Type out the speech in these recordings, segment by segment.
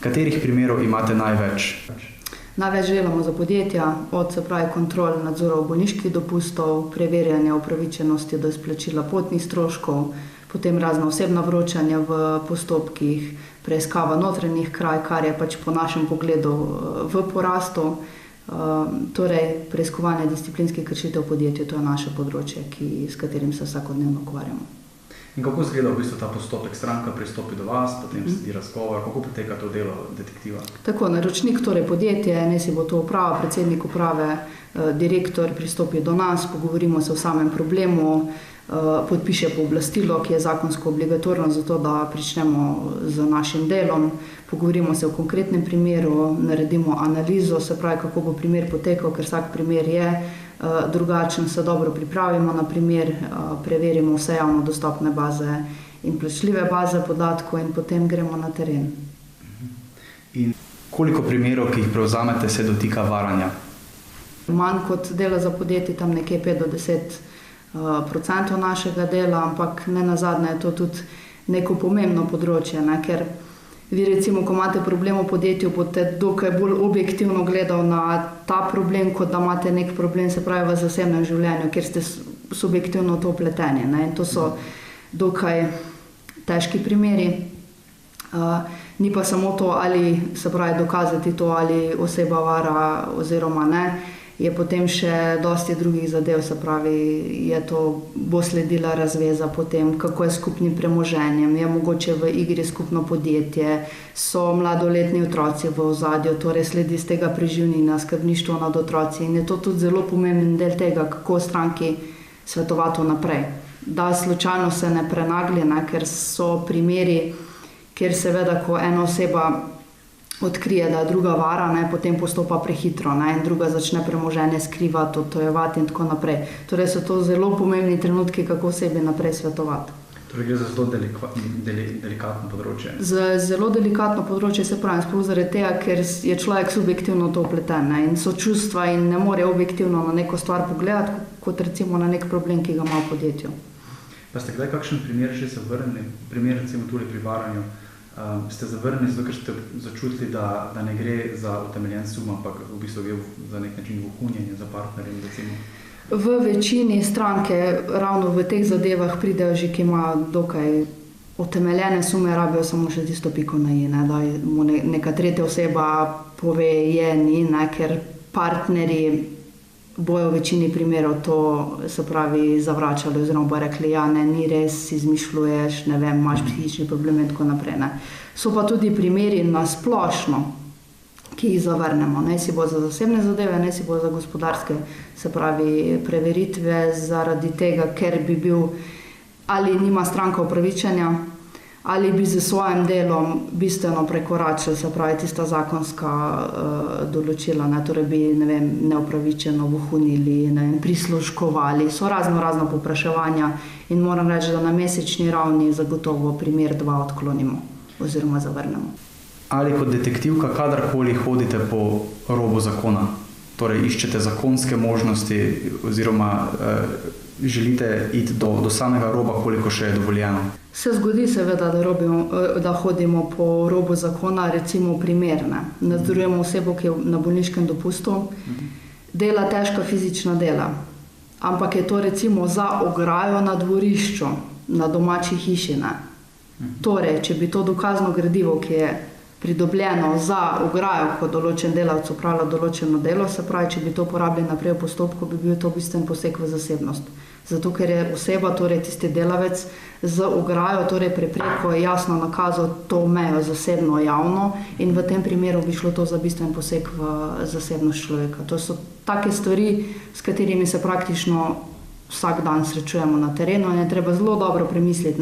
Katerih primerov imate največ? Največ delamo za podjetja, od kontrol nadzorov bolniških dopustov, preverjanja upravičenosti do izplačila potnih stroškov, potem razna osebna vročanja v postopkih, preiskava notranjih kraj, kar je po našem pogledu v porastu. Torej, preiskovanje disciplinskih kršitev v podjetju, to je naše področje, s katerim se vsakodnevno ukvarjamo. In kako izgleda v bistvu ta postopek? Stranka pristopi do vas, potem sledi razgovor, kako poteka to delo detektiva? Tako, naročnik, torej podjetje, ne si bo to uprava, predsednik uprave, direktor pristopi do nas, pogovorimo se o samem problemu, podpiše pooblastilo, ki je zakonsko obligatorno za to, da pričnemo z našim delom, pogovorimo se o konkretnem primeru, naredimo analizo, se pravi, kako bo primer potekal, ker vsak primer je drugačen, se dobro pripravimo na primer, preverimo vse javno dostopne baze in plačljive baze podatkov in potem gremo na teren. In koliko primerov, ki jih prevzamete, se dotika varanja? Manj kot dela za podjetje, tam nekje 5 do 10% našega dela, ampak ne nazadnje je to tudi neko pomembno področje, ker vi recimo, ko imate problem v podjetju, boste dokaj bolj objektivno gledali na ta problem, kot da imate nek problem, se pravi v zasebnem življenju, kjer ste subjektivno to vpleteni. In to so dokaj težki primeri. Ni pa samo to, ali se pravi dokazati to, ali oseba vara oziroma ne, je potem še dosti drugih zadev, se pravi, bo sledila razveza potem, kako je s skupnim premoženjem, je mogoče v igri skupno podjetje, so mladoletni otroci v ozadju, torej sledi z tega preživnina, skrbništvo nad otroci in je to tudi zelo pomemben del tega, kako stranki svetovati naprej. Da slučajno se ne prenagli, ker so primeri, kjer seveda, ko ena oseba odkrije, da je druga vara, potem postopa prehitro in druga začne premoženje skrivati, odtojevati in tako naprej. Torej so to zelo pomembni trenutki, kako sebi naprej svetovati. Torej gre za zelo delikatno področje. Zelo delikatno področje, se pravi, sploh zaradi tega, ker je človek subjektivno to vpleten in so čustva in ne more objektivno na neko stvar pogledati, kot recimo na nek problem, ki ga ima v podjetju. Pa ste kdaj kakšen primer že zavrnili? Primer recimo tudi pri varanju. Ste zavrnili, zato ker ste začutili, da ne gre za utemeljen sum, ampak v bistvu gre za nek način vohunjenje za partnerjem, recimo? V večini stranke ravno v teh zadevah pridejo že, ki imajo dokaj utemeljene sume, rabijo samo še tisto piko na i, da mu neka tretja oseba pove je, ni, ker partnerji bojo v večini primerov to, se pravi, zavračali oziroma bo rekli, ja, ne, ni res, izmišljuješ, ne vem, imaš psihični problem in tako naprej. So pa tudi primeri na splošno, ki jih zavrnemo. Ne si bo za zasebne zadeve, ne si bo za gospodarske, se pravi, preveritve zaradi tega, ker bi bil ali nima stranka upravičenja, ali bi z svojim delom bistveno prekoračili, se pravi, tista zakonska določila, torej bi, ne vem, neupravičeno vohunili, prisluškovali, so razno povpraševanja in moram reči, da na mesečni ravni zagotovo primer 2 odklonimo oziroma zavrnemo. Ali kot detektivka kadarkoli hodite po robu zakona, torej iščete zakonske možnosti oziroma želite iti do samega roba, koliko še je dovoljeno? Se zgodi seveda, da hodimo po robu zakona, recimo primerne. Nadzorujemo osebo, ki je na bolniškem dopustu, dela težka fizična dela, ampak je to recimo za ograjo na dvorišču, na domači hiši. Torej, če bi to dokazno gradivo, ki je pridobljeno za ograjo, ko določen delavec opravlja določeno delo, se pravi, če bi to uporabili naprej v postopku, bi bil to bistven poseg v zasebnost. Zato, ker je oseba, torej tisti delavec, z ograjo, torej prepreko je jasno nakazal to mejo zasebno javno in v tem primeru bi šlo to za bistven poseg v zasebnost človeka. To so take stvari, s katerimi se praktično vsak dan srečujemo na terenu in je treba zelo dobro premisliti,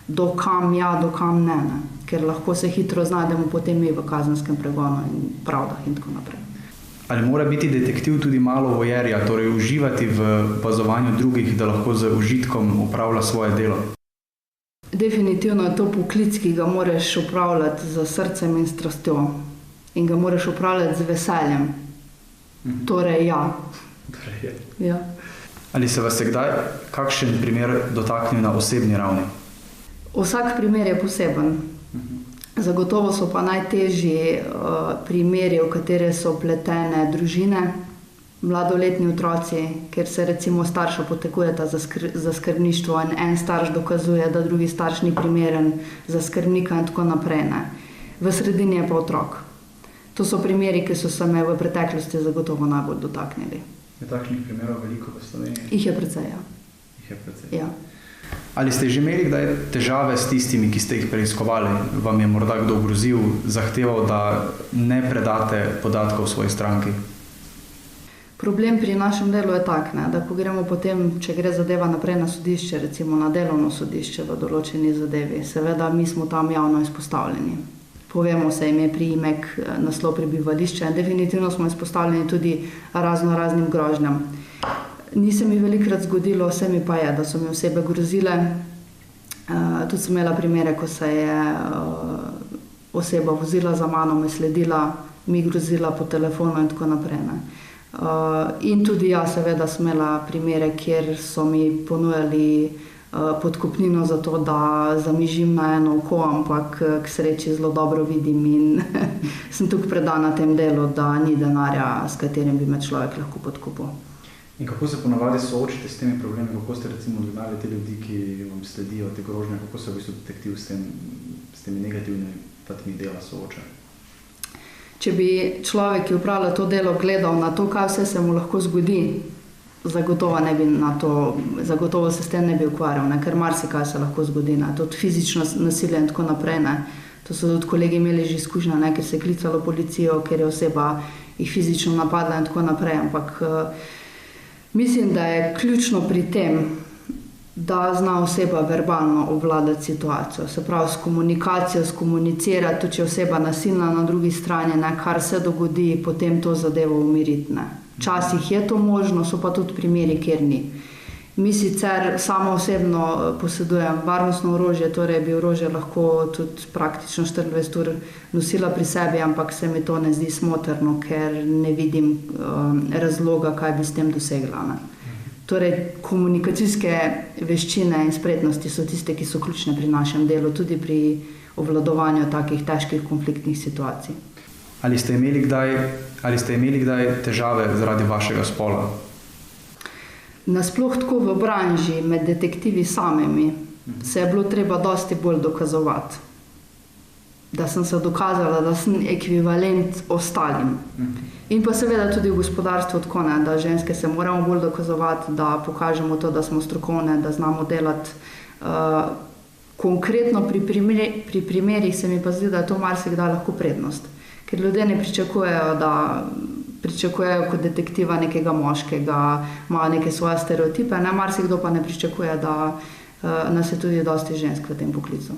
do kam ja, do kam ne, ker lahko se hitro znajdemo potem mi v kazenskem pregonu in pravdah in tako naprej. Ali mora biti detektiv tudi malo vojerja, torej uživati v opazovanju drugih, da lahko z užitkom opravlja svoje delo? Definitivno je to poklic, ki ga moraš opravljati z srcem in strastjo in ga moraš opravljati z veseljem. Torej ja. Torej je. Ja. Ali se vas je kdaj kakšen primer dotaknil na osebni ravni? Vsak primer je poseben. Zagotovo so pa najtežji primeri, v katere so pletene družine, mladoletni otroci, ker se recimo starša potekujeta za skrbništvo in en starš dokazuje, da drugi starš ni primeren za skrbnika in tako naprej. Ne. V sredini je pa otrok. To so primeri, ki so se me v preteklosti zagotovo najbolj dotaknili. Je takšnih primerov veliko v Sloveniji? Jih je precej, ja. Jih je precej. Ja. Ali ste že imeli kdaj težave s tistimi, ki ste jih preiskovali? Vam je morda kdo grozil, zahteval, da ne predate podatkov v svoji stranki? Problem pri našem delu je tak, ne, da ko gremo potem, če gre zadeva naprej na sodišče, recimo na delovno sodišče v določeni zadevi, seveda mi smo tam javno izpostavljeni. Povemo se ime, priimek, naslov prebivališča in definitivno smo izpostavljeni tudi raznim grožnjam. Ni se mi velikokrat zgodilo, vse mi pa je, da so mi osebe grozile. Tudi sem imela primere, ko se je oseba vozila za mano, me sledila, mi grozila po telefonu in tako naprej. Ne. In tudi jaz seveda sem imela primere, kjer so mi ponujali podkupnino za to, da zamižim na eno oko, ampak k sreči zelo dobro vidim in sem tukaj predana tem delu, da ni denarja, s katerim bi me človek lahko podkupil. In kako se ponavadi soočite s temi problemi? Kako ste recimo odgnali te ljudi, ki vam sledijo, te grožnje? Kako se v bistvu detektiv s temi negativnimi platmi dela sooča? Če bi človek, ki opravlja to delo, gledal na to, kaj vse se mu lahko zgodi, zagotovo se s tem ne bi ukvarjal, ne? Ker marsikaj se lahko zgodi, ne? Tudi fizično nasilje in tako naprej. Ne? To so tudi kolegi imeli že izkušnja, ker se je klicalo policijo, ker je oseba jih fizično napadla in tako naprej, ampak mislim, da je ključno pri tem, da zna oseba verbalno obvladati situacijo. Se pravi, s komunikacijo, skomunicirati, tudi če je oseba nasilna na drugi strani, ne, kar se dogodi, potem to zadevo umiriti. Včasih je to možno, so pa tudi primeri, kjer ni. Mi sicer samo osebno posedujem varnostno orožje, torej bi orožje lahko tudi praktično 24 ur nosila pri sebi, ampak se mi to ne zdi smotrno, ker ne vidim razloga, kaj bi s tem dosegla. Ne. Torej, komunikacijske veščine in spretnosti so tiste, ki so ključne pri našem delu, tudi pri obvladovanju takih težkih konfliktnih situacij. Ali ste imeli kdaj težave zaradi vašega spola? Nasploh tako v branži, med detektivi samimi, se je bilo treba dosti bolj dokazovati. Da sem se dokazala, da sem ekvivalent ostalim. In pa seveda tudi v gospodarstvu tako, ne, da ženske se moramo bolj dokazovati, da pokažemo to, da smo strokovne, da znamo delati. Konkretno pri primerih se mi pa zdi, da je to marsikdaj lahko prednost. Ker ljudje ne pričakujejo kot detektiva nekega moškega, imajo neke svoje stereotipe, ne, marsikdo pa ne pričakuje, da nas je tudi dosti žensk v tem poklicu.